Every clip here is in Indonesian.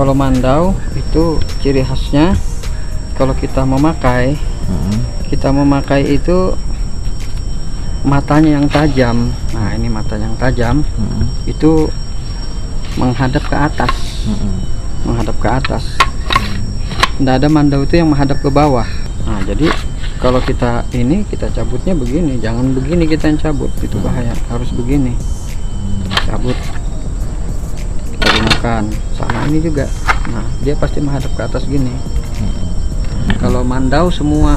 Kalau mandau itu ciri khasnya kalau kita memakai, itu matanya yang tajam. Nah, ini mata yang tajam itu menghadap ke atas. Menghadap ke atas. Tidak ada mandau itu yang menghadap ke bawah. Nah, jadi kalau kita cabutnya begini, jangan begini kita yang cabut, itu bahaya. Harus begini. Cabut. Kita gunakan. Sama ini juga. Nah, dia pasti menghadap ke atas gini. Kalau mandau semua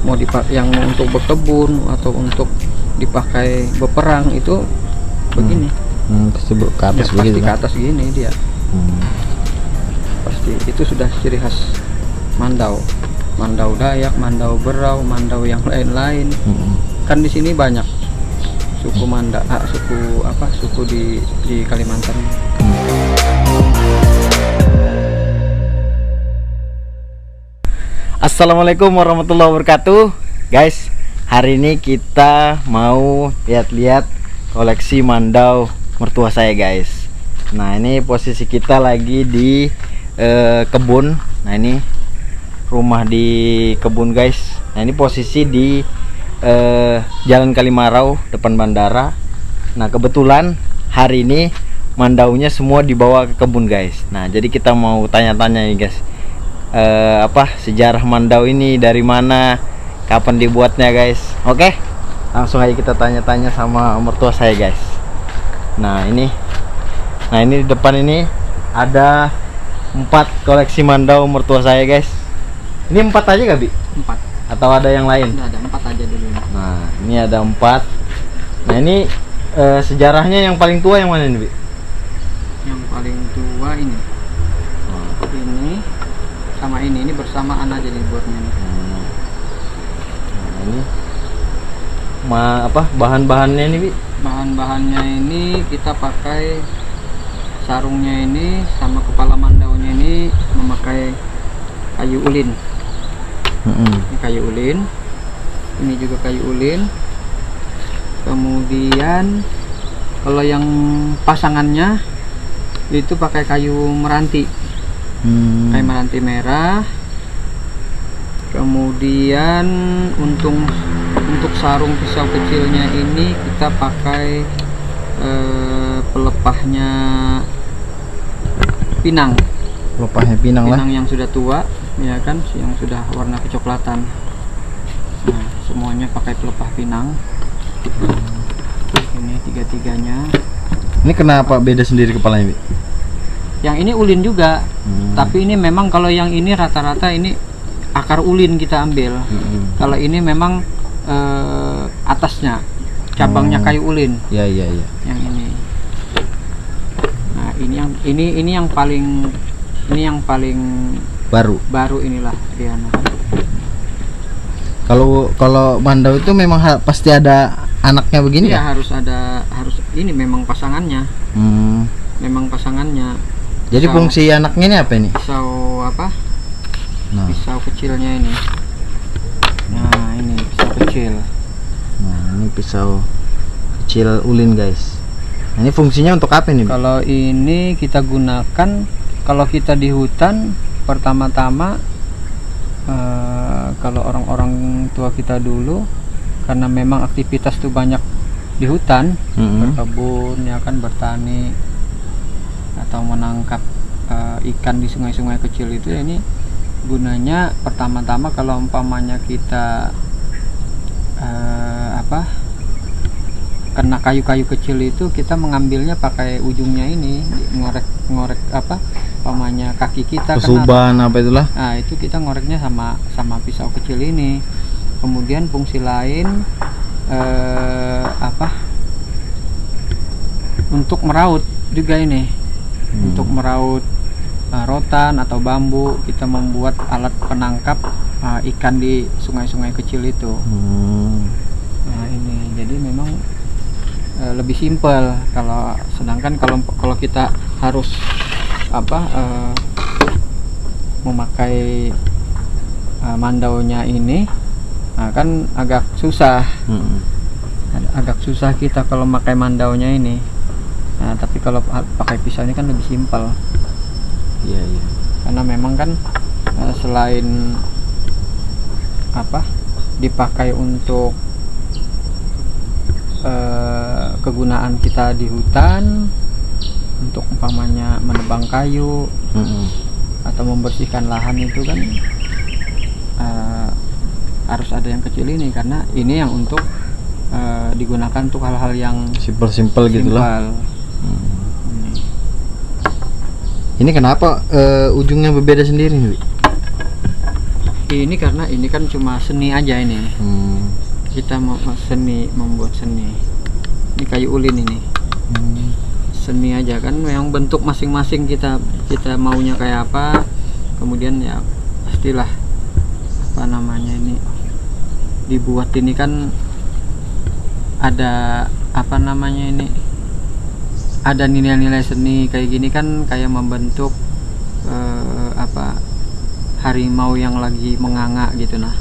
mau dipakai yang untuk berkebun atau untuk dipakai berperang itu begini. Pasti ke atas ya, pasti ke atas gini dia. Pasti itu sudah ciri khas mandau. Mandau Dayak, mandau Berau, mandau yang lain-lain. Kan di sini banyak suku suku di Kalimantan. Assalamualaikum warahmatullahi wabarakatuh, guys. Hari ini kita mau lihat-lihat koleksi mandau mertua saya, guys. Nah, ini posisi kita lagi di kebun. Nah, ini rumah di kebun, guys. Nah, ini posisi di Jalan Kalimarau depan bandara. Nah, kebetulan hari ini mandaunya semua dibawa ke kebun, guys. Nah, jadi kita mau tanya-tanya nih, guys. Sejarah mandau ini dari mana, kapan dibuatnya, guys. Oke, langsung aja kita tanya-tanya sama mertua saya, guys. Nah, ini di depan ini ada 4 koleksi mandau mertua saya, guys. Ini 4 aja gak, Bi? 4. Atau ada yang lain? Ada 4 aja dulu. Nah, ini ada 4. Nah, ini sejarahnya yang paling tua yang mana ini, Bi? Yang paling tua ini. Ini sama ini bersamaan aja dibuatnya. Nah, ini bahan-bahannya ini, Bi? Bahan-bahannya ini kita pakai sarungnya ini sama kepala mandaunya ini memakai kayu ulin. Ini kayu ulin. Ini juga kayu ulin. Kemudian kalau yang pasangannya itu pakai kayu meranti. Kayu meranti merah. Kemudian untuk sarung pisau kecilnya ini kita pakai pelepahnya pinang. Pelepahnya pinang yang sudah tua, ya kan, yang sudah warna kecoklatan. Nah, semuanya pakai pelepah pinang. Ini tiga-tiganya. Ini kenapa beda sendiri kepalanya, Bi? Yang ini ulin juga, tapi ini memang kalau yang ini rata-rata ini akar ulin kita ambil. Kalau ini memang atasnya cabangnya kayu ulin. Iya. Yang ini. Nah, ini yang paling baru inilah dia. Kalau mandau itu memang pasti ada anaknya begini ya? Ya, harus ini memang pasangannya. Memang pasangannya. Jadi fungsi anaknya ini apa ini? Pisau apa? Nah. Pisau kecilnya ini. Nah, ini pisau kecil. Nah, ini pisau kecil ulin, guys. Nah, ini fungsinya untuk apa ini? Kalau ini kita gunakan kalau kita di hutan, pertama-tama kalau orang-orang tua kita dulu, karena memang aktivitas tuh banyak di hutan, berkebun, ya kan, bertani atau menangkap ikan di sungai-sungai kecil itu, ya, ini gunanya pertama-tama kalau umpamanya kita kena kayu-kayu kecil itu, kita mengambilnya pakai ujungnya ini, ngorek umpamanya kaki kita kesuban apa itulah. Nah, itu kita ngoreknya sama pisau kecil ini. Kemudian fungsi lain untuk meraut juga ini. Untuk meraut rotan atau bambu, kita membuat alat penangkap ikan di sungai-sungai kecil itu. Nah, ini jadi memang lebih simpel. Sedangkan kalau kita harus memakai mandaunya ini, nah kan agak susah. Agak susah kita kalau memakai mandaunya ini. Nah, tapi kalau pakai pisau ini kan lebih simpel. Iya, iya. Karena memang kan selain apa dipakai untuk kegunaan kita di hutan, untuk umpamanya menebang kayu atau membersihkan lahan, itu kan harus ada yang kecil ini, karena ini yang untuk digunakan untuk hal-hal yang simpel gitu lah. Ini kenapa ujungnya berbeda sendiri nih? Ini karena ini kan cuma seni aja ini. Kita mau seni, membuat seni. Ini kayu ulin ini. Seni aja kan, yang bentuk masing-masing kita maunya kayak apa. Kemudian ya pastilah apa namanya ini dibuat ini kan ada apa namanya ini, ada nilai-nilai seni kayak gini kan, kayak membentuk apa harimau yang lagi menganga gitu nah.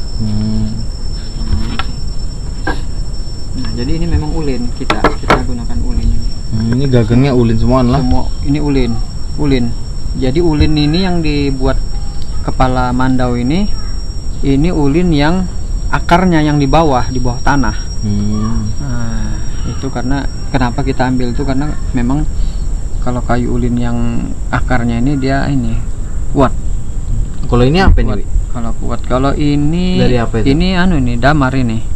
Nah, jadi ini memang ulin, kita gunakan ulin ini. Ini gagangnya ulin semua lah. Semua ini ulin. Jadi ulin ini yang dibuat kepala mandau ini ulin yang akarnya yang di bawah tanah. Nah, itu karena kenapa kita ambil itu, karena memang kalau kayu ulin yang akarnya ini dia ini kuat. Kalau ini apa nih? Kalau kuat. Kalau ini dari apa itu? Ini ini damar ini.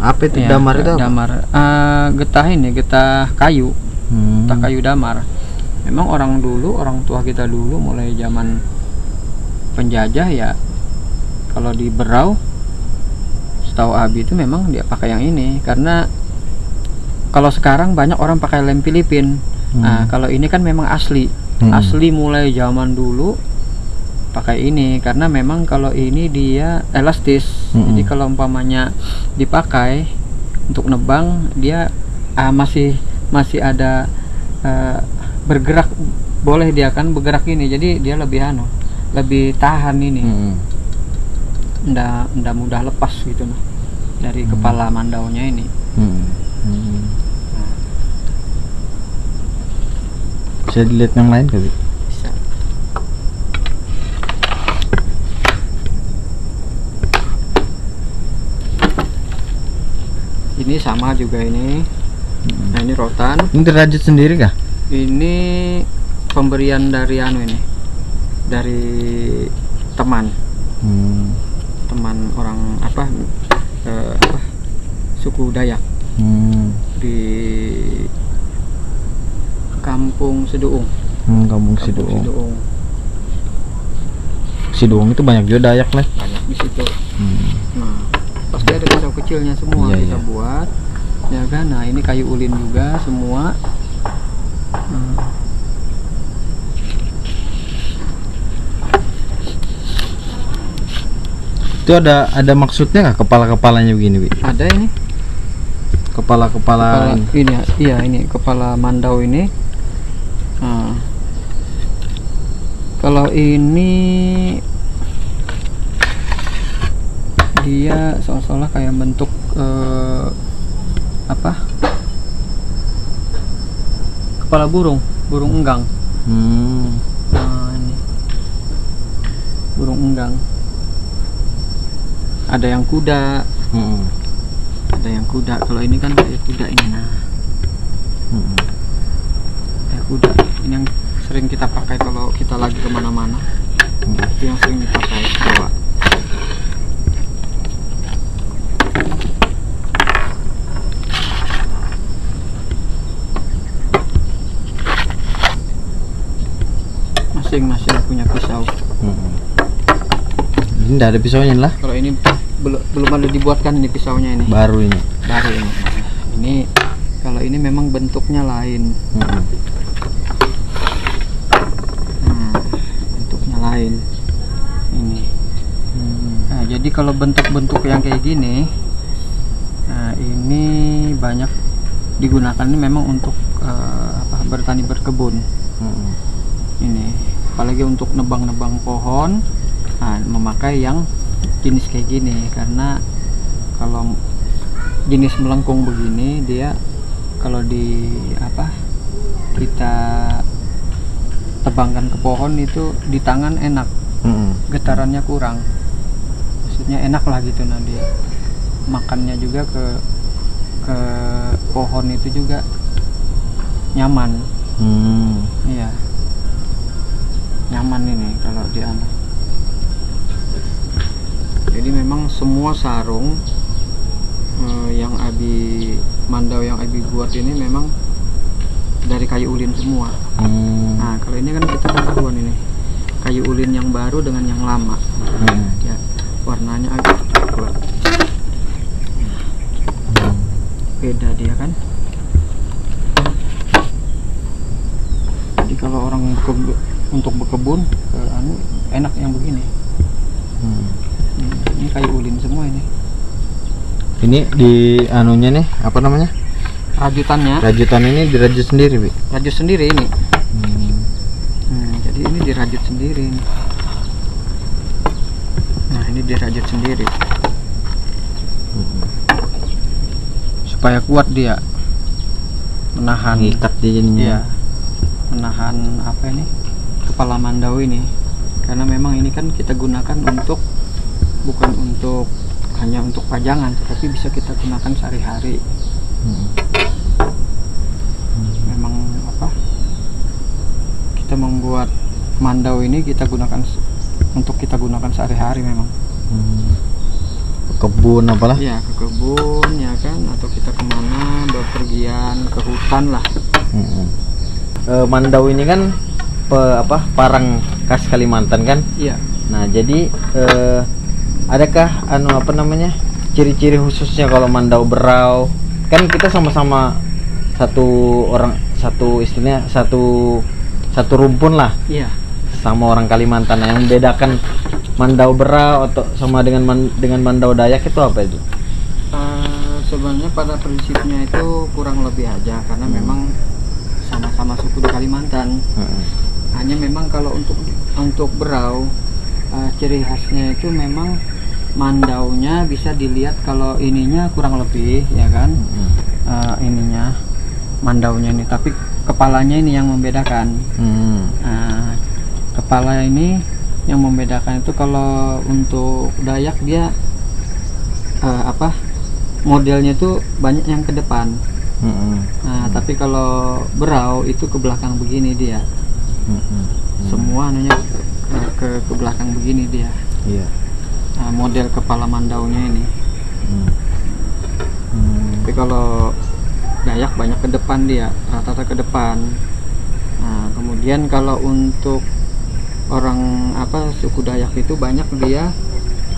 Apa itu ya, damar itu? Damar getah ini, getah kayu. Getah kayu damar. Memang orang tua kita dulu mulai zaman penjajah ya, kalau di Berau setahu Abi itu memang dia pakai yang ini, karena kalau sekarang banyak orang pakai lem Filipin. Nah, kalau ini kan memang asli. Asli mulai zaman dulu pakai ini, karena memang kalau ini dia elastis. Jadi kalau umpamanya dipakai untuk nebang, dia masih ada bergerak, boleh dia kan bergerak ini, jadi dia lebih tahan ini. Nggak mudah lepas gitu nah dari kepala mandaunya ini. Bisa dilihat yang lain kali? Bisa. Ini sama juga ini. Nah, ini rotan. Ini dirajut sendiri kah? Ini pemberian dari ini, dari teman orang apa suku Dayak di Kampung Siduung. Kampung Siduung. Siduung itu banyak juga Dayak lah. Banyak di situ. Nah, pasti ada pisau kecilnya semua. Kita buat ya kan. Nah, ini kayu ulin juga semua. Itu ada maksudnya nggak kepala-kepalanya begini, Bi? Ada ini. Kepala ini. Iya, ini kepala mandau ini. Nah, kalau ini dia seolah-olah kayak bentuk apa? Kepala burung enggang. Nah, ini burung enggang. Ada yang kuda. Ada yang kuda. Kalau ini kan kayak kuda ini. Nah, kayak kuda. Ini yang sering kita pakai kalau kita lagi kemana-mana. Itu yang sering dipakai bawa. Masing-masing punya pisau. Ini tidak ada pisaunya lah. Kalau ini belum ada dibuatkan ini pisaunya ini. Baru ini. Ini kalau ini memang bentuknya lain. Bentuknya lain. Ini. Nah, jadi kalau bentuk-bentuk yang kayak gini, nah ini banyak digunakan ini memang untuk bertani berkebun. Ini apalagi untuk nebang-nebang pohon. Nah, memakai yang jenis kayak gini, karena kalau jenis melengkung begini dia kalau kita tebangkan ke pohon itu di tangan enak, getarannya kurang, maksudnya enak lah gitu. Nah dia makannya juga ke pohon itu juga nyaman. Iya, nyaman ini kalau di anak. Jadi memang semua sarung yang Abi Mandau yang Abi buat ini memang dari kayu ulin semua. Nah kalau ini kan kita ketahuan ini kayu ulin yang baru dengan yang lama. Ya, warnanya agak coklat. Beda dia kan. Jadi kalau orang untuk berkebun enak yang begini. Ini kayu ulin semua ini. Ini di anunya nih apa namanya? Rajutannya. Rajutan ini dirajut sendiri, Bi? Rajut sendiri ini. Jadi ini dirajut sendiri. Nah ini dirajut sendiri. Supaya kuat dia menahan. Ngikat dia jadinya. Iya, menahan apa ini? Kepala mandau ini. Karena memang ini kan kita gunakan untuk bukan untuk hanya untuk pajangan, tetapi bisa kita gunakan sehari-hari. Memang apa? Kita membuat mandau ini kita gunakan untuk kita gunakan sehari-hari memang. Ke kebun apalah? Ya ke kebun ya kan, atau kita kemana berpergian ke hutan lah. Mandau ini kan parang khas Kalimantan kan? Iya. Nah jadi adakah apa namanya ciri-ciri khususnya kalau mandau berau? Kan kita sama-sama istilahnya satu rumpun lah. Iya. Sama orang Kalimantan. Yang membedakan mandau berau atau sama dengan mandau Dayak itu apa itu? Sebenarnya pada prinsipnya itu kurang lebih aja, karena memang sama-sama suku di Kalimantan. Hanya memang kalau untuk berau, ciri khasnya itu memang mandaunya bisa dilihat kalau ininya kurang lebih ya kan. Ininya mandaunya ini, tapi kepalanya ini yang membedakan. Kepala ini yang membedakan itu. Kalau untuk Dayak dia modelnya itu banyak yang ke depan. Tapi kalau berau itu ke belakang begini dia. Semua anunya ke belakang begini dia. Iya. Model kepala mandaunya ini. Tapi kalau Dayak banyak ke depan dia, rata-rata ke depan. Nah, kemudian kalau untuk orang suku Dayak itu banyak dia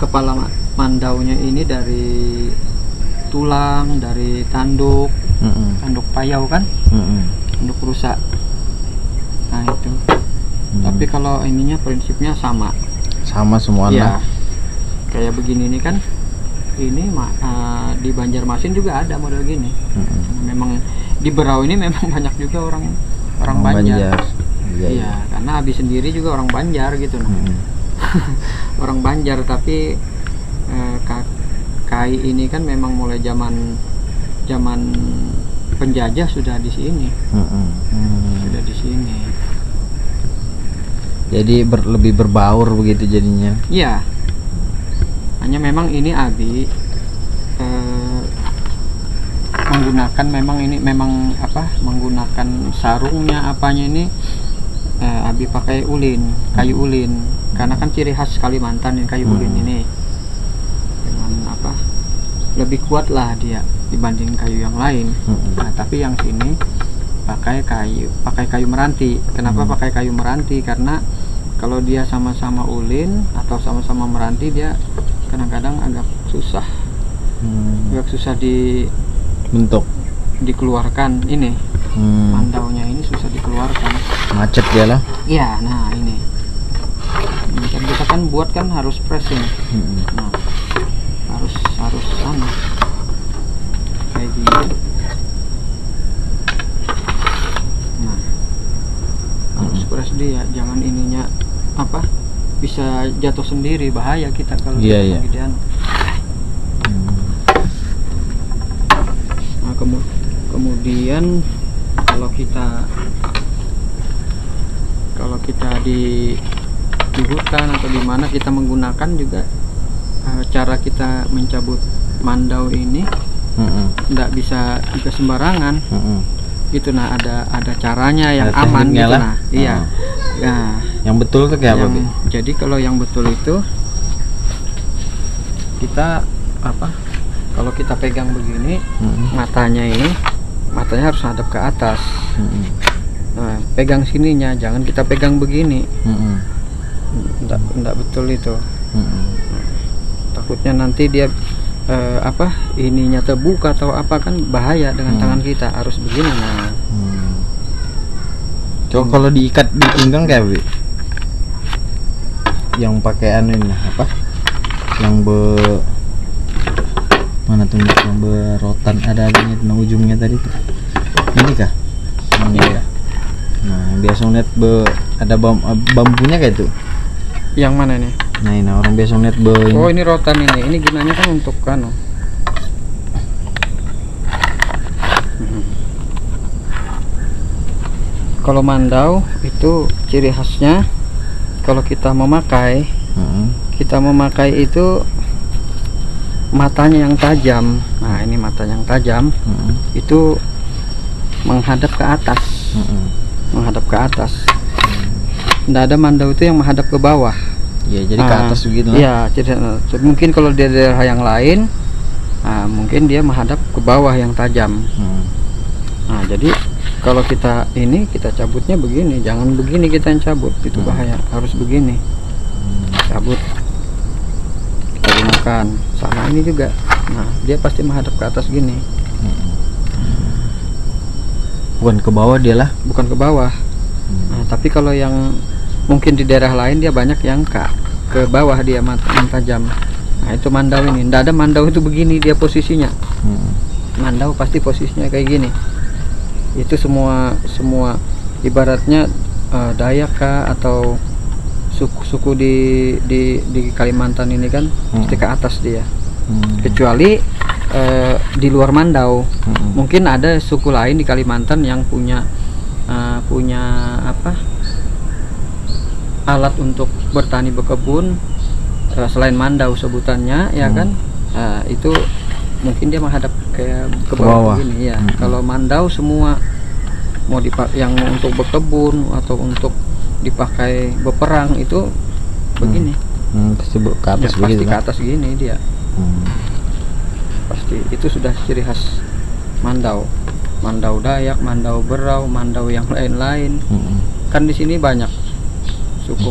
kepala mandaunya ini dari tulang, dari tanduk, tanduk payau kan, tanduk rusak. Nah itu. Tapi kalau ininya prinsipnya sama semua. Ya, kayak begini nih kan. Ini di Banjarmasin juga ada model gini. Memang di Berau ini memang banyak juga orang Banjar. Iya, karena Abi sendiri juga orang Banjar gitu. Orang Banjar, tapi KAI ini kan memang mulai zaman penjajah sudah di sini. Sudah di sini. Jadi lebih berbaur begitu jadinya. Iya. Hanya memang ini Abi menggunakan menggunakan sarungnya apanya ini Abi pakai ulin, kayu ulin, karena kan ciri khas Kalimantan yang kayu ulin ini. Dengan lebih kuat lah dia dibanding kayu yang lain. Nah, tapi yang sini pakai kayu meranti. Kenapa pakai kayu meranti? Karena kalau dia sama-sama ulin atau sama-sama meranti, dia kadang-kadang agak susah dikeluarkan ini. Mandaunya ini susah dikeluarkan, macet dia lah. iya. Nah ini kita kan buat kan harus pressing. Nah harus sama kayak gini. Nah harus press dia, jangan ininya bisa jatuh sendiri, bahaya kita kalau kemudian. Nah kemudian kalau kita di hutan atau di mana, kita menggunakan juga cara kita mencabut mandau ini tidak bisa juga sembarangan. Gitu. Nah, ada caranya yang ada aman gitu lah. Nah. Iya. Nah, yang betul tuh kayak apa, Bi? Jadi kalau yang betul itu kita kalau kita pegang begini, matanya harus hadap ke atas. Nah, pegang sininya, jangan kita pegang begini. Enggak betul itu. Takutnya nanti dia ininya terbuka atau apa, kan bahaya dengan tangan kita. Harus begini. Nah, coba kalau diikat di pinggang kayak Bi? Yang pakai anu ini apa? Yang mana tuh yang berotan ada adanya di ujungnya tadi tuh. Ini kah? Iya. Nah, biasa lihat ada bambunya kayak itu. Yang mana nih? Nah, ini orang biasa lihat oh, ini rotan ini. Ini gunanya kan untuk Kalau mandau itu ciri khasnya, kalau kita memakai, itu matanya yang tajam. Nah, ini mata yang tajam itu menghadap ke atas. Menghadap ke atas. Tidak ada mandau itu yang menghadap ke bawah. Ya, jadi ke atas begitu. Iya, mungkin kalau di daerah yang lain, mungkin dia menghadap ke bawah yang tajam. Nah, jadi kalau kita cabutnya begini, jangan begini kita yang cabut, itu bahaya. Harus begini, cabut. Kita gunakan sama ini juga. Nah, dia pasti menghadap ke atas gini. Bukan ke bawah dia lah. Bukan ke bawah. Nah, tapi kalau yang mungkin di daerah lain dia banyak yang ke bawah dia yang tajam. Nah, itu mandau ini. Nggak ada mandau itu begini dia posisinya. Mandau pasti posisinya kayak gini. Itu semua ibaratnya Dayak kah atau suku-suku di Kalimantan ini kan pasti ke atas dia. Kecuali di luar mandau. Mungkin ada suku lain di Kalimantan yang punya alat untuk bertani berkebun selain mandau sebutannya, ya kan. Itu mungkin dia menghadap ke bawah begini ya. Kalau mandau semua mau dipakai yang untuk berkebun atau untuk dipakai berperang itu begini. Pasti ke atas ya, pasti ke atas gini dia. Pasti itu sudah ciri khas mandau. Mandau Dayak, mandau Berau, mandau yang lain-lain. Kan di sini banyak suku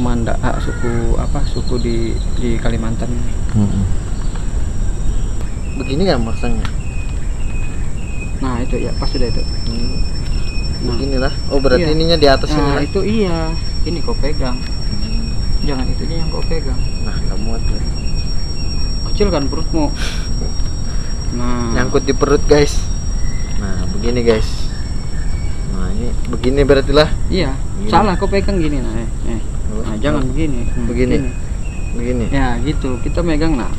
suku di Kalimantan. Begini kan masangnya. Nah, itu ya pas sudah itu. Beginilah. Oh, berarti ininya di atas ini. Nah, itu iya. Ini kau pegang. Jangan itunya yang kau pegang. Nah, nggak muat ya. Kecil kan perutmu. Nah, nyangkut di perut, guys. Nah, begini, guys. Nah, ini begini berarti lah. Iya. Begini. Salah kau pegang gini. Nah, nah, jangan begini. Begini. Ya, gitu. Kita megang nah.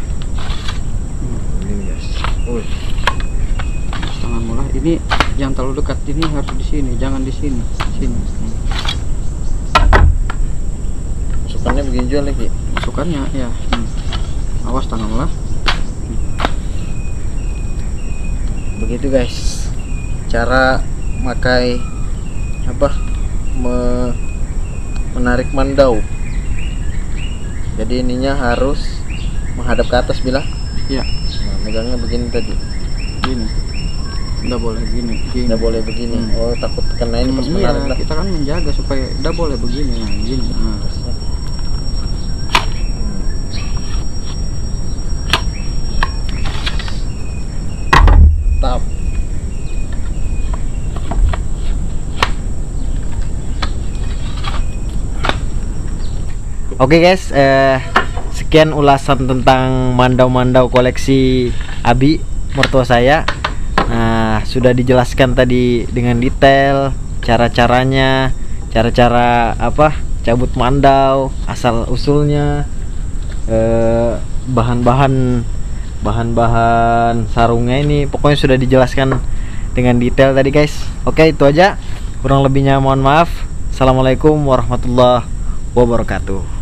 Begini, guys. Tangan mulai ini yang terlalu dekat, ini harus di sini, jangan di sini. Masukannya begini juga lagi. Masukannya ya. Awas tangan mulai. Begitu, guys. Cara pakai menarik mandau. Jadi ininya harus menghadap ke atas bila. Ya. Nah, megangnya begini tadi. Gini. Nggak boleh begini. Nggak boleh begini. Oh, takut kena ini pas menarik lah. Kita kan menjaga supaya nggak boleh begini. Nah, gini. Mantap. Oke, guys, sekian ulasan tentang mandau-mandau koleksi Abi, mertua saya. Nah, sudah dijelaskan tadi dengan detail cara-caranya, cara-cara cabut mandau, asal usulnya, bahan-bahan sarungnya ini pokoknya sudah dijelaskan dengan detail tadi, guys. Oke, itu aja. Kurang lebihnya mohon maaf. Assalamualaikum warahmatullahi wabarakatuh.